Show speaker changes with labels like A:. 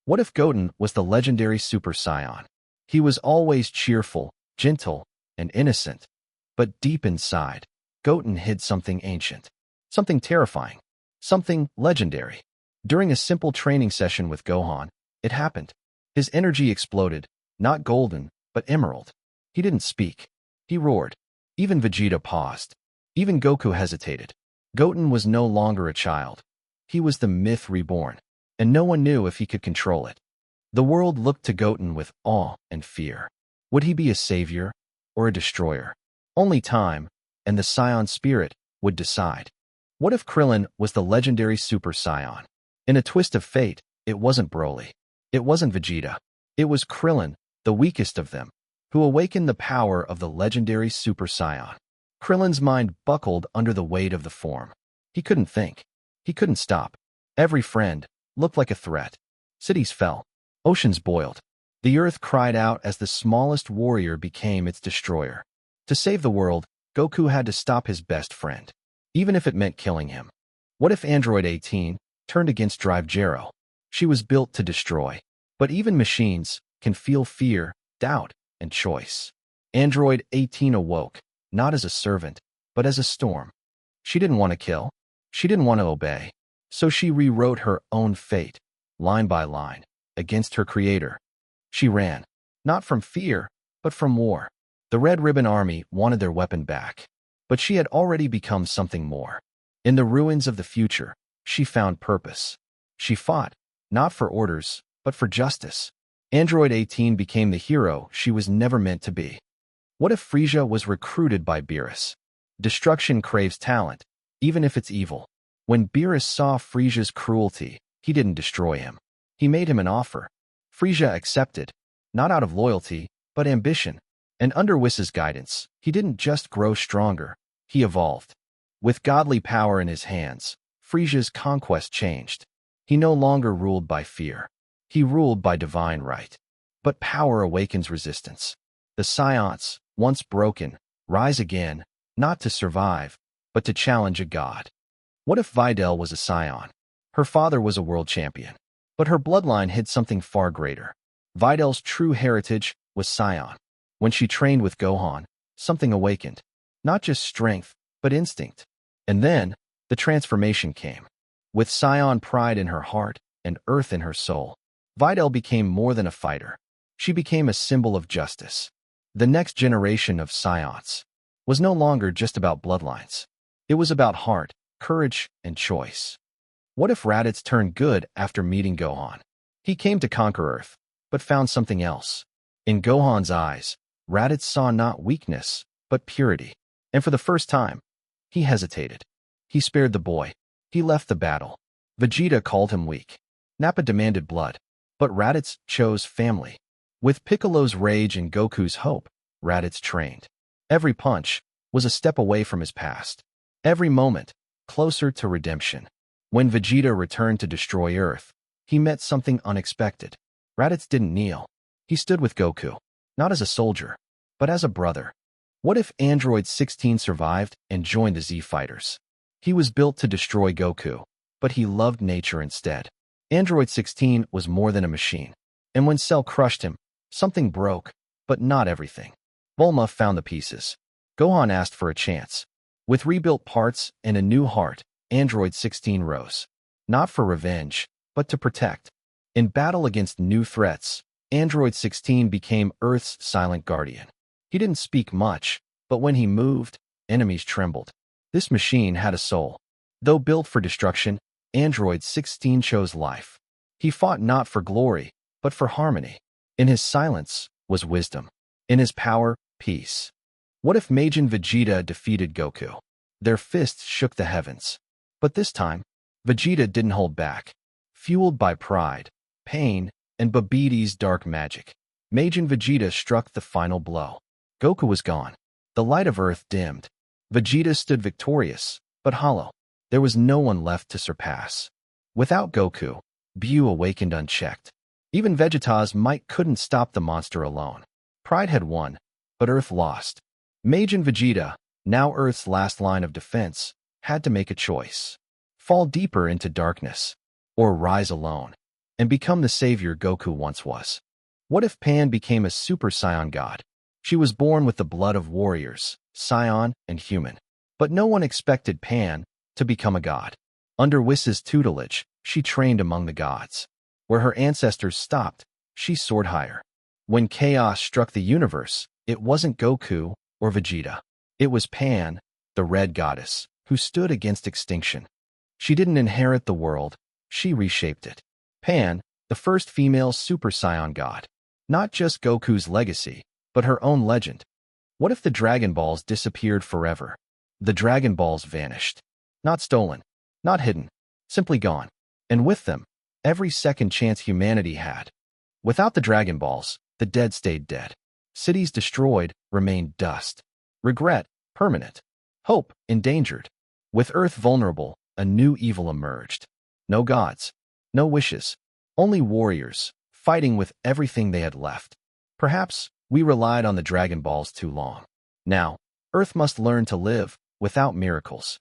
A: What if Goten was the legendary Super Saiyan? He was always cheerful, gentle, and innocent. But deep inside, Goten hid something ancient, something terrifying, something legendary. During a simple training session with Gohan, it happened. His energy exploded, not golden, but emerald. He didn't speak. He roared. Even Vegeta paused. Even Goku hesitated. Goten was no longer a child. He was the myth reborn, and no one knew if he could control it. The world looked to Goten with awe and fear. Would he be a savior or a destroyer? Only time, and the Saiyan spirit, would decide. What if Krillin was the legendary Super Saiyan? In a twist of fate, it wasn't Broly. It wasn't Vegeta. It was Krillin, the weakest of them, who awakened the power of the legendary Super Saiyan. Krillin's mind buckled under the weight of the form. He couldn't think. He couldn't stop. Every friend looked like a threat. Cities fell. Oceans boiled. The earth cried out as the smallest warrior became its destroyer. To save the world, Goku had to stop his best friend, even if it meant killing him. What if Android 18 turned against Drive Jero? She was built to destroy. But even machines can feel fear, doubt, and choice. Android 18 awoke, not as a servant, but as a storm. She didn't want to kill. She didn't want to obey. So she rewrote her own fate, line by line, against her creator. She ran, not from fear, but from war. The Red Ribbon Army wanted their weapon back, but she had already become something more. In the ruins of the future, she found purpose. She fought, not for orders, but for justice. Android 18 became the hero she was never meant to be. What if Frieza was recruited by Beerus? Destruction craves talent, even if it's evil. When Beerus saw Frieza's cruelty, he didn't destroy him. He made him an offer. Frieza accepted, not out of loyalty, but ambition. And under Whis' guidance, he didn't just grow stronger, he evolved. With godly power in his hands, Frieza's conquest changed. He no longer ruled by fear. He ruled by divine right. But power awakens resistance. The Saiyans, once broken, rise again, not to survive, but to challenge a god. What if Videl was a Saiyan? Her father was a world champion, but her bloodline hid something far greater. Videl's true heritage was Saiyan. When she trained with Gohan, something awakened. Not just strength, but instinct. And then, the transformation came. With Saiyan pride in her heart and earth in her soul, Videl became more than a fighter. She became a symbol of justice. The next generation of Saiyans was no longer just about bloodlines. It was about heart, courage, and choice. What if Raditz turned good after meeting Gohan? He came to conquer Earth, but found something else. In Gohan's eyes, Raditz saw not weakness, but purity. And for the first time, he hesitated. He spared the boy. He left the battle. Vegeta called him weak. Nappa demanded blood. But Raditz chose family. With Piccolo's rage and Goku's hope, Raditz trained. Every punch was a step away from his past. Every moment, closer to redemption. When Vegeta returned to destroy Earth, he met something unexpected. Raditz didn't kneel. He stood with Goku, not as a soldier, but as a brother. What if Android 16 survived and joined the Z Fighters? He was built to destroy Goku, but he loved nature instead. Android 16 was more than a machine. And when Cell crushed him, something broke, but not everything. Bulma found the pieces. Gohan asked for a chance. With rebuilt parts and a new heart, Android 16 rose. Not for revenge, but to protect. In battle against new threats, Android 16 became Earth's silent guardian. He didn't speak much, but when he moved, enemies trembled. This machine had a soul. Though built for destruction, Android 16 chose life. He fought not for glory, but for harmony. In his silence was wisdom. In his power, peace. What if Majin Vegeta defeated Goku? Their fists shook the heavens. But this time, Vegeta didn't hold back. Fueled by pride, pain, and Babbidi's dark magic, Majin Vegeta struck the final blow. Goku was gone. The light of Earth dimmed. Vegeta stood victorious, but hollow. There was no one left to surpass. Without Goku, Bu awakened unchecked. Even Vegeta's might couldn't stop the monster alone. Pride had won, but Earth lost. Majin Vegeta, now Earth's last line of defense, had to make a choice. Fall deeper into darkness, or rise alone. and become the savior Goku once was? What if Pan became a Super Saiyan god? She was born with the blood of warriors, Saiyan and human. But no one expected Pan to become a god. Under Whis' tutelage, she trained among the gods. Where her ancestors stopped, she soared higher. When chaos struck the universe, it wasn't Goku or Vegeta. It was Pan, the red goddess, who stood against extinction. She didn't inherit the world, she reshaped it. Pan, the first female Super Saiyan god. Not just Goku's legacy, but her own legend. What if the Dragon Balls disappeared forever? The Dragon Balls vanished. Not stolen, not hidden, simply gone. And with them, every second chance humanity had. Without the Dragon Balls, the dead stayed dead. Cities destroyed remained dust. Regret, permanent. Hope, endangered. With Earth vulnerable, a new evil emerged. No gods, no wishes, only warriors, fighting with everything they had left. Perhaps we relied on the Dragon Balls too long. Now, Earth must learn to live without miracles.